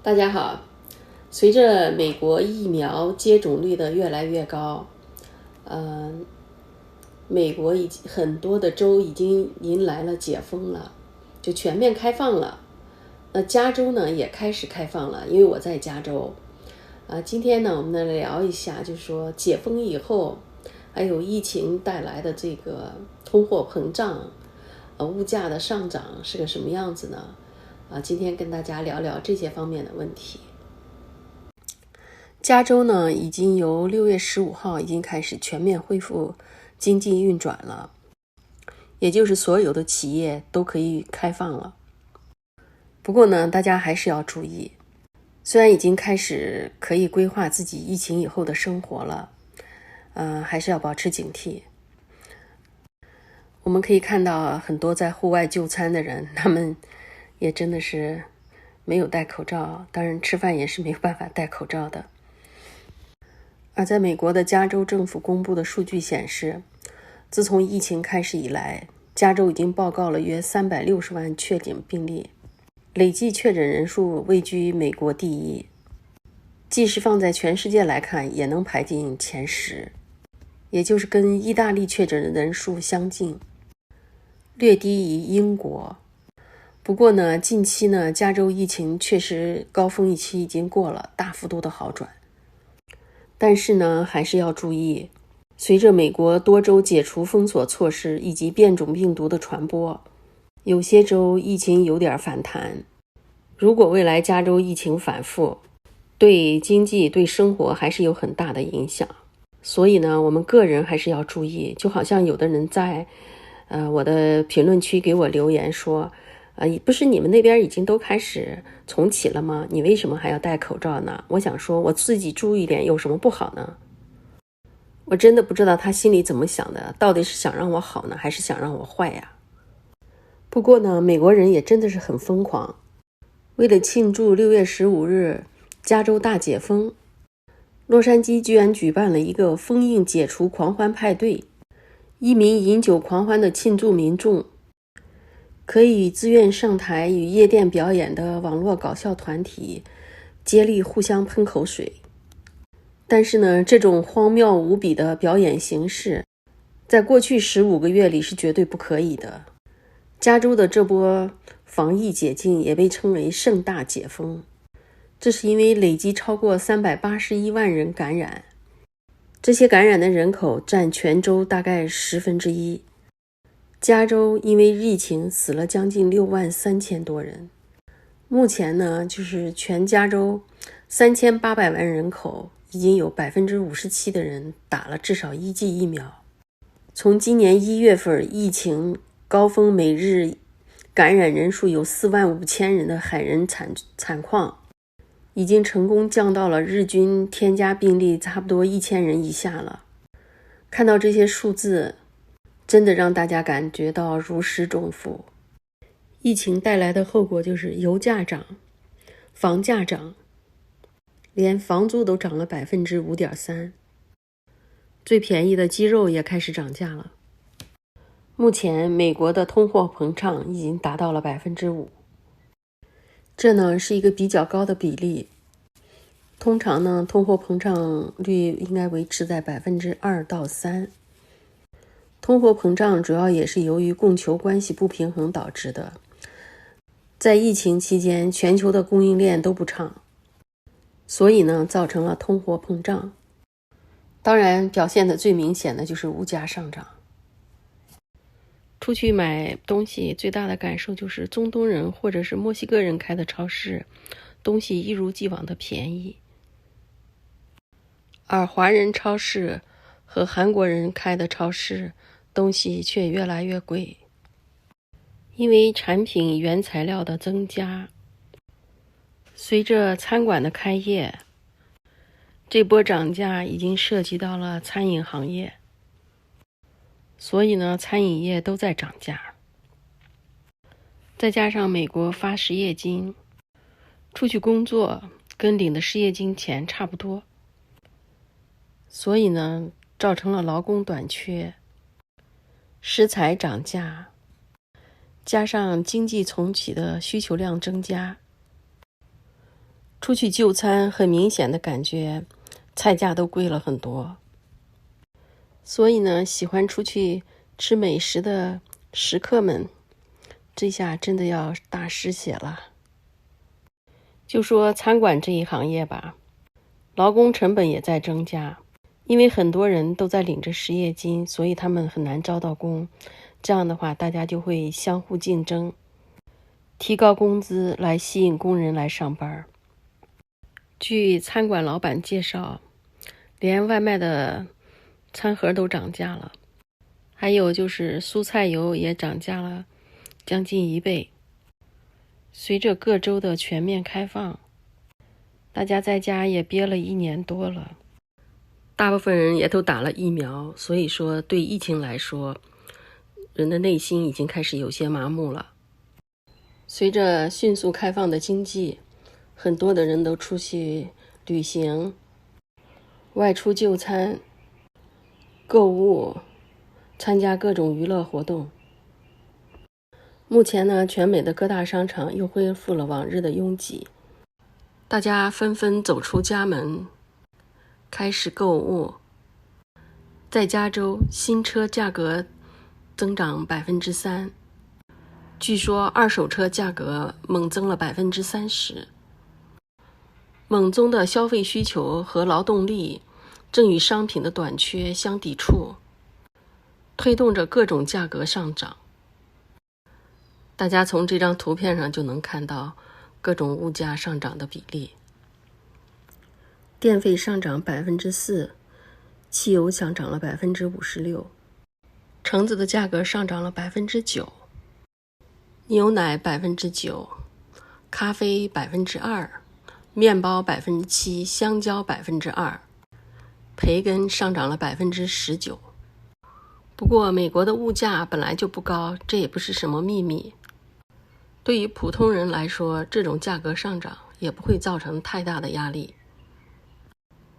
大家好，随着美国疫苗接种率的越来越高，美国很多的州已经迎来了解封了，就全面开放了。加州呢也开始开放了，因为我在加州。今天呢我们来聊一下，就是说解封以后，还有疫情带来的这个通货膨胀，物价的上涨是个什么样子呢？今天跟大家聊聊这些方面的问题。加州呢，已经由6月15号已经开始全面恢复经济运转了，也就是所有的企业都可以开放了。不过呢，大家还是要注意，虽然已经开始可以规划自己疫情以后的生活了，还是要保持警惕。我们可以看到很多在户外就餐的人，他们也真的是没有戴口罩，当然吃饭也是没有办法戴口罩的。而在美国的加州政府公布的数据显示，自从疫情开始以来，加州已经报告了约360万确诊病例，累计确诊人数位居美国第一，即使放在全世界来看，也能排进前10，也就是跟意大利确诊的人数相近，略低于英国。不过呢，近期呢，加州疫情确实高峰期已经过了，大幅度的好转。但是呢，还是要注意，随着美国多州解除封锁措施以及变种病毒的传播，有些州疫情有点反弹。如果未来加州疫情反复，对经济对生活还是有很大的影响。所以呢，我们个人还是要注意。就好像有的人在我的评论区给我留言说，不是你们那边已经都开始重启了吗？你为什么还要戴口罩呢？我想说，我自己注意点有什么不好呢？我真的不知道他心里怎么想的，到底是想让我好呢，还是想让我坏呀？不过呢，美国人也真的是很疯狂。为了庆祝6月15日加州大解封，洛杉矶居然举办了一个封印解除狂欢派对，一名饮酒狂欢的庆祝民众可以自愿上台与夜店表演的网络搞笑团体接力互相喷口水。但是呢，这种荒谬无比的表演形式在过去15个月里是绝对不可以的。加州的这波防疫解禁也被称为盛大解封，这是因为累计超过381万人感染，这些感染的人口占全州大概1/10。加州因为疫情死了将近6万3千多人。目前呢，就是全加州3800万人口已经有57%的人打了至少1剂疫苗。从今年1月份疫情高峰，每日感染人数有4万5千人的骇人惨况，已经成功降到了日均添加病例差不多1000人以下了。看到这些数字，真的让大家感觉到如释重负。疫情带来的后果就是油价涨，房价涨，连房租都涨了 5.3%， 最便宜的鸡肉也开始涨价了。目前美国的通货膨胀已经达到了 5%， 这呢是一个比较高的比例。通常呢，通货膨胀率应该维持在 2%到3%。通货膨胀主要也是由于供求关系不平衡导致的。在疫情期间，全球的供应链都不畅，所以呢，造成了通货膨胀。当然，表现的最明显的就是物价上涨。出去买东西最大的感受就是中东人或者是墨西哥人开的超市，东西一如既往的便宜，而华人超市和韩国人开的超市东西却越来越贵。因为产品原材料的增加，随着餐馆的开业，这波涨价已经涉及到了餐饮行业，所以呢，餐饮业都在涨价。再加上美国发失业金，出去工作跟领的失业金钱差不多，所以呢，造成了劳工短缺，食材涨价，加上经济重启的需求量增加，出去就餐，很明显的感觉菜价都贵了很多。所以呢，喜欢出去吃美食的食客们，这下真的要大失血了。就说餐馆这一行业吧，劳工成本也在增加，因为很多人都在领着失业金，所以他们很难招到工。这样的话，大家就会相互竞争，提高工资来吸引工人来上班。据餐馆老板介绍，连外卖的餐盒都涨价了，还有就是蔬菜油也涨价了将近1倍。随着各州的全面开放，大家在家也憋了1年多了，大部分人也都打了疫苗，所以说对疫情来说，人的内心已经开始有些麻木了。随着迅速开放的经济，很多的人都出去旅行、外出就餐、购物、参加各种娱乐活动。目前呢，全美的各大商场又恢复了往日的拥挤，大家纷纷走出家门，开始购物。在加州，新车价格增长3%，据说二手车价格猛增了30%。猛增的消费需求和劳动力正与商品的短缺相抵触，推动着各种价格上涨。大家从这张图片上就能看到各种物价上涨的比例。电费上涨4%，汽油上涨了56%，橙子的价格上涨了9%，牛奶9%，咖啡2%，面包7%，香蕉2%，培根上涨了19%。不过美国的物价本来就不高，这也不是什么秘密。对于普通人来说，这种价格上涨也不会造成太大的压力。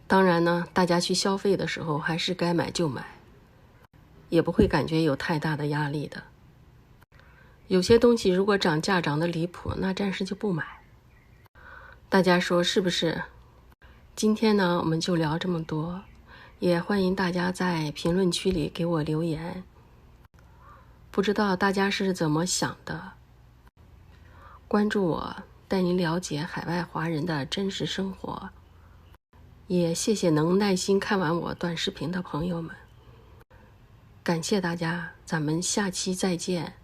当然呢，大家去消费的时候还是该买就买，也不会感觉有太大的压力的。有些东西如果涨价涨得离谱，那暂时就不买。大家说是不是？今天呢，我们就聊这么多，也欢迎大家在评论区里给我留言。不知道大家是怎么想的？关注我，带您了解海外华人的真实生活。也谢谢能耐心看完我短视频的朋友们，感谢大家，咱们下期再见。